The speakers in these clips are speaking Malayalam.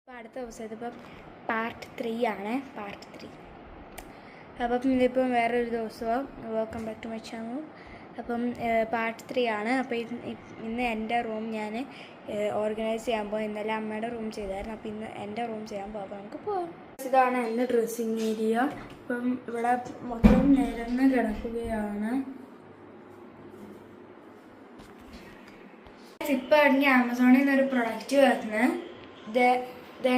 അപ്പോൾ അടുത്ത ദിവസം ഇതിപ്പം പാർട്ട് 3 ആണ്. പാർട്ട് 3 അപ്പം ഇതിപ്പം വേറൊരു ദിവസവും welcome back to my channel. അപ്പം പാർട്ട് 3 ആണ്. അപ്പോൾ ഇന്ന് എൻ്റെ റൂം ഞാൻ ഓർഗനൈസ് ചെയ്യാൻ പോകും. ഇന്നലെ അമ്മയുടെ റൂം ചെയ്തായിരുന്നു. അപ്പോൾ ഇന്ന് എൻ്റെ റൂം ചെയ്യാൻ പോകും. അപ്പോൾ നമുക്ക് പോകാം. ഇതാണ് എൻ്റെ ഡ്രസ്സിങ് ഏരിയ. ഇപ്പം ഇവിടെ മൊത്തം നിരന്ന് കിടക്കുകയാണ്. ഇപ്പോൾ എനിക്ക് ആമസോണിൽ നിന്നൊരു പ്രൊഡക്റ്റ് വരുന്നത്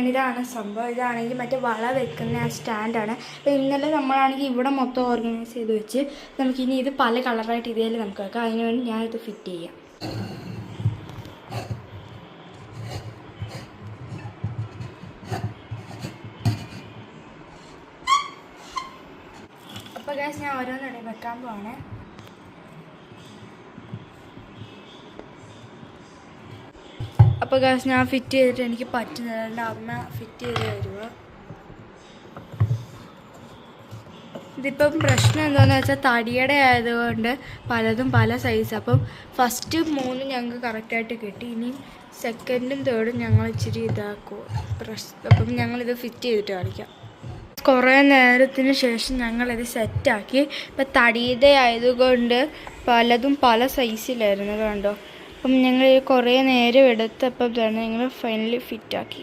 ഇതാണ് സംഭവം. ഇതാണെങ്കിൽ മറ്റേ വള വെക്കുന്ന ആ സ്റ്റാൻഡാണ്. അപ്പോൾ ഇന്നലെ നമ്മളാണെങ്കിൽ ഇവിടെ മൊത്തം ഓർഗനൈസ് ചെയ്ത് വെച്ച് നമുക്കിനി ഇത് പല കളറായിട്ട് ഇതേൽ നമുക്ക് വെക്കാം. അതിന് വേണ്ടി ഞാനിത് ഫിറ്റ് ചെയ്യാം. അപ്പോൾ ഗൈസ് ഞാൻ ഓരോന്നിടെ വെക്കാൻ പോവാണ്. അപ്പോൾ ഗൈസ് ഞാൻ ഫിറ്റ് ചെയ്തിട്ട് എനിക്ക് പറ്റുന്നില്ല. എൻ്റെ അമ്മ ഫിറ്റ് ചെയ്ത് തരുക. ഇതിപ്പം പ്രശ്നം എന്താണെന്ന് വെച്ചാൽ തടിയുടെ ആയതുകൊണ്ട് പലതും പല സൈസ്. അപ്പം ഫസ്റ്റ് 3 ഞങ്ങൾക്ക് കറക്റ്റായിട്ട് കിട്ടി. ഇനി സെക്കൻഡും തേർഡും ഞങ്ങൾ ഇച്ചിരി ഇതാക്കും. അപ്പം ഞങ്ങളിത് ഫിറ്റ് ചെയ്തിട്ട് കാണിക്കാം. കുറേ നേരത്തിന് ശേഷം ഞങ്ങളിത് സെറ്റാക്കി. ഇപ്പം തടിയുടെ ആയതുകൊണ്ട് പലതും പല സൈസിലായിരുന്നു. കണ്ടോ? അപ്പം ഞങ്ങൾ കുറേ നേരം എടുത്തപ്പം തന്നെ ഞങ്ങൾ ഫൈനലി ഫിറ്റാക്കി.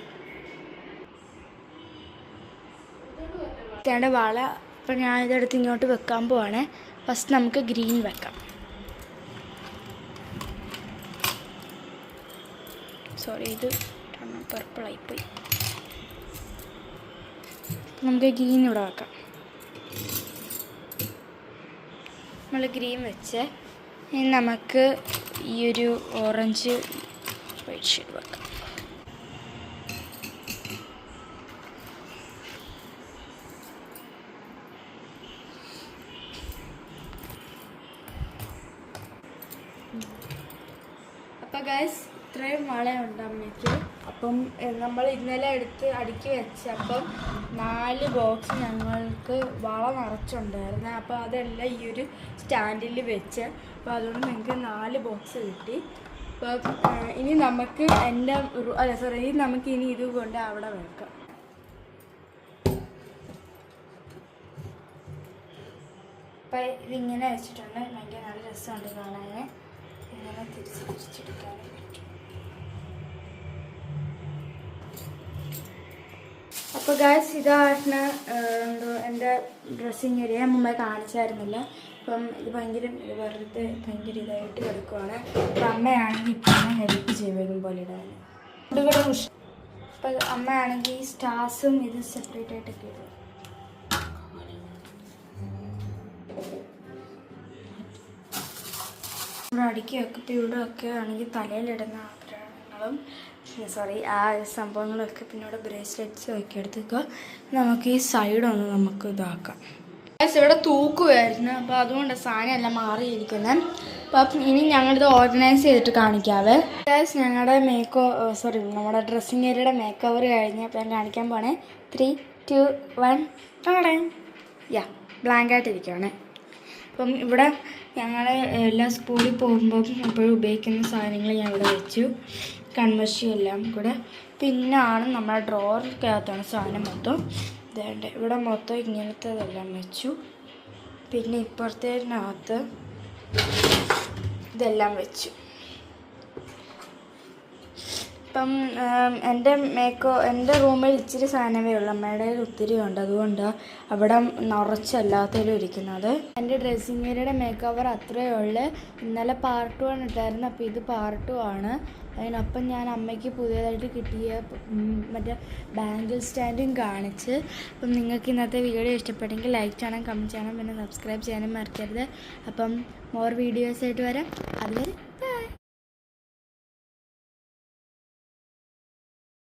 ഇതാണ് വള. അപ്പം ഞാനിതെടുത്ത് ഇങ്ങോട്ട് വെക്കാൻ പോവാണ്. ഫസ്റ്റ് നമുക്ക് ഗ്രീൻ വെക്കാം. സോറി, ഇത് പർപ്പിളായിപ്പോയി. നമുക്ക് ഗ്രീൻ ഇവിടെ വെക്കാം. നമ്മൾ ഗ്രീൻ വെച്ച് ഇനി നമുക്ക് ഈ ഒരു ഓറഞ്ച് വൈറ്റ് ഷെയ്ഡ് വെക്കാം. അപ്പോൾ ഗൈസ് ഇത്രയും വളയുണ്ട് അമ്മയ്ക്ക്. അപ്പം നമ്മൾ ഇന്നലെ എടുത്ത് അടുക്കി വെച്ചപ്പം 4 ബോക്സ് ഞങ്ങൾക്ക് വള നിറച്ചുണ്ടായിരുന്നു. അപ്പോൾ അതെല്ലാം ഈ ഒരു സ്റ്റാൻഡിൽ വെച്ച്. അപ്പോൾ അതുകൊണ്ട് ഞങ്ങൾക്ക് 4 ബോക്സ് കിട്ടി. അപ്പോൾ ഇനി നമുക്ക് നമുക്ക് ഇനി ഇത് കൊണ്ട് അവിടെ വെക്കാം. അപ്പം ഇതിങ്ങനെ വെച്ചിട്ടുണ്ട്. ഭയങ്കര നല്ല രസമുണ്ട് കാണാൻ. ഇങ്ങനെ തിരിച്ചെടുക്കാനും പറ്റും. അപ്പോൾ ഗൈസ് ഇതാണ് എൻ്റെ ഡ്രസ്സിങ് ഏരിയ. മുമ്പേ കാണിച്ചായിരുന്നില്ല. അപ്പം ഇത് വെറുതെ ഭയങ്കര ഇതായിട്ട് കിടക്കുവാണ്. അപ്പം അമ്മയാണെങ്കിൽ ഇപ്പം ഹെൽപ്പ് ചെയ്യും പോലെ ഇടാൻ. അപ്പം അമ്മയാണെങ്കിൽ സ്റ്റാർസും ഇത് സെപ്പറേറ്റ് ആയിട്ടൊക്കെ ഇടും. ഇവിടെ അടുക്കി വെക്കപ്പോൾ ഇവിടെ ഒക്കെ ആണെങ്കിൽ തലയിലിടുന്ന ആഭരണങ്ങളും ആ സംഭവങ്ങളൊക്കെ പിന്നെ ഇവിടെ ബ്രേസ്ലെറ്റ്സും ഒക്കെ എടുത്തേക്കുക. നമുക്ക് ഈ സൈഡൊന്ന് നമുക്ക് ഇതാക്കാം. ഇവിടെ തൂക്കുമായിരുന്നു. അപ്പോൾ അതുകൊണ്ട് സാധനം എല്ലാം മാറിയിരിക്കുന്നത്. അപ്പം ഇനി ഞങ്ങളിത് ഓർഗനൈസ് ചെയ്തിട്ട് കാണിക്കാവേ. ഞങ്ങളുടെ നമ്മുടെ ഡ്രസ്സിങ് ഏരിയയുടെ മേക്ക് ഓവർ കഴിഞ്ഞ് അപ്പം ഞാൻ കാണിക്കാൻ പോണേ. 3, 2, 1 ബ്ലാങ്കായിട്ടിരിക്കുകയാണ്. അപ്പം ഇവിടെ ഞങ്ങൾ എല്ലാ സ്കൂളിൽ പോകുമ്പം എപ്പോഴും ഉപയോഗിക്കുന്ന സാധനങ്ങൾ ഞാൻ ഇവിടെ വെച്ചു. കൺമഷി എല്ലാം കൂടെ. പിന്നാണ് നമ്മുടെ ഡ്രോറിനകത്താണ് സാധനം മൊത്തം. ഇതേണ്ട ഇവിടെ മൊത്തം ഇങ്ങനത്തേതെല്ലാം വെച്ചു. പിന്നെ ഇപ്പുറത്തേനകത്ത് ഇതെല്ലാം വെച്ചു. ഇപ്പം എൻ്റെ റൂമിൽ ഇച്ചിരി സാധനമേ ഉള്ളൂ. അമ്മയുടെ ഒത്തിരി ഉണ്ട്. അതുകൊണ്ട് അവിടെ നിറച്ചല്ലാത്തതിലും ഇരിക്കുന്നത്. എൻ്റെ ഡ്രസ്സിങ് ഏരിയയുടെ മേക്ക് ഓവർ അത്രയേ ഉള്ളൂ. ഇന്നലെ പാർട്ട് 1 ഇട്ടായിരുന്നു. അപ്പോൾ ഇത് പാർട്ട് 2 ആണ്. അതിനൊപ്പം ഞാൻ അമ്മയ്ക്ക് പുതിയതായിട്ട് കിട്ടിയ മറ്റേ ബാങ്കിൾ സ്റ്റാൻഡും കാണിച്ച്. അപ്പം നിങ്ങൾക്ക് ഇന്നത്തെ വീഡിയോ ഇഷ്ടപ്പെട്ടെങ്കിൽ ലൈക്ക് ചെയ്യണം, കമൻറ്റ് ചെയ്യണം, പിന്നെ സബ്സ്ക്രൈബ് ചെയ്യാനും മറക്കരുത്. അപ്പം മോർ വീഡിയോസായിട്ട് വരാം. അതുവരെ